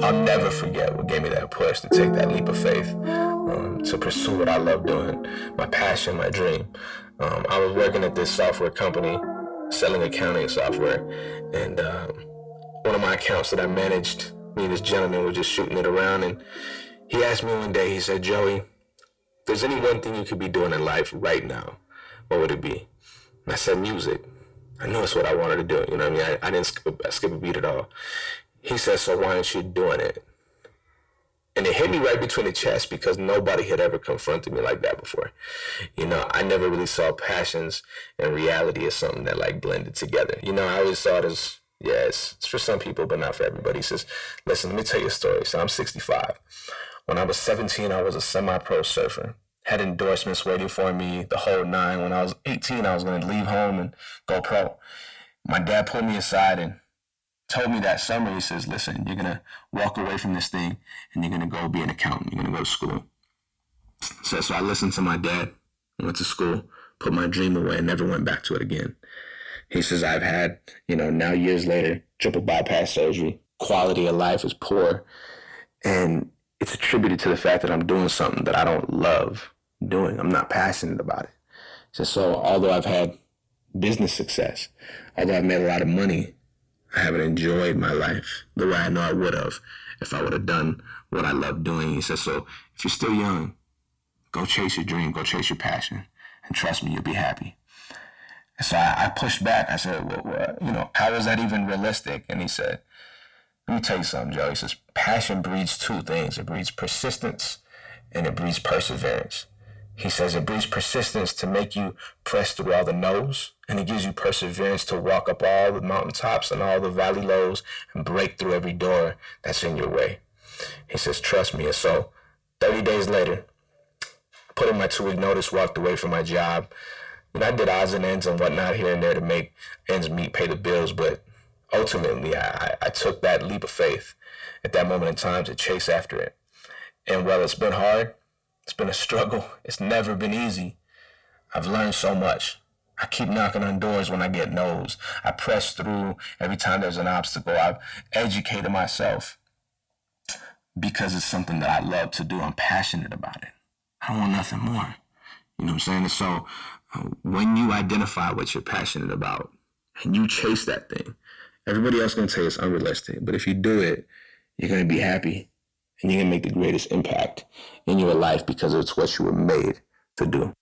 I'll never forget what gave me that push to take that leap of faith, to pursue what I love doing, my passion, my dream. I was working at this software company, selling accounting software, and one of my accounts that I managed, me and this gentleman were just shooting it around, and he asked me one day, he said, "Joey, if there's any one thing you could be doing in life right now, what would it be?" And I said, "Music." I knew it's what I wanted to do. You know what I mean? I didn't skip a beat at all. He said, "So why aren't you doing it?" And it hit me right between the chest because nobody had ever confronted me like that before. You know, I never really saw passions and reality as something that like blended together. You know, I always saw it as, yeah, it's for some people, but not for everybody. He says, "Listen, let me tell you a story." So I'm 65. When I was 17, I was a semi-pro surfer. Had endorsements waiting for me, the whole nine. When I was 18, I was going to leave home and go pro. My dad pulled me aside and told me that summer, he says, "Listen, you're going to walk away from this thing and you're going to go be an accountant. You're going to go to school." So I listened to my dad, went to school, put my dream away and never went back to it again. He says, I've had, now years later, triple bypass surgery. Quality of life is poor. And it's attributed to the fact that I'm doing something that I don't love doing. I'm not passionate about it. So although I've had business success, although I've made a lot of money, I haven't enjoyed my life the way I know I would have if I would have done what I love doing. He says, so if you're still young, go chase your dream, go chase your passion, and trust me, you'll be happy. And so I pushed back. I said, well, how is that even realistic? And he said, let me tell you something, Joe. He says, passion breeds two things. It breeds persistence and it breeds perseverance. He says it breeds persistence to make you press through all the no's, and it gives you perseverance to walk up all the mountaintops and all the valley lows and break through every door that's in your way. He says, trust me. And so 30 days later, I put in my 2-week notice, walked away from my job. I did odds and ends and whatnot here and there to make ends meet, pay the bills, but ultimately I took that leap of faith at that moment in time to chase after it. And while it's been hard, it's been a struggle, it's never been easy, I've learned so much. I keep knocking on doors when I get no's. I press through every time there's an obstacle. I've educated myself because it's something that I love to do. I'm passionate about it. I don't want nothing more. You know what I'm saying? And so when you identify what you're passionate about and you chase that thing, everybody else is going to tell you it's unrealistic. But if you do it, you're going to be happy and you're going to make the greatest impact in your life because it's what you were made to do.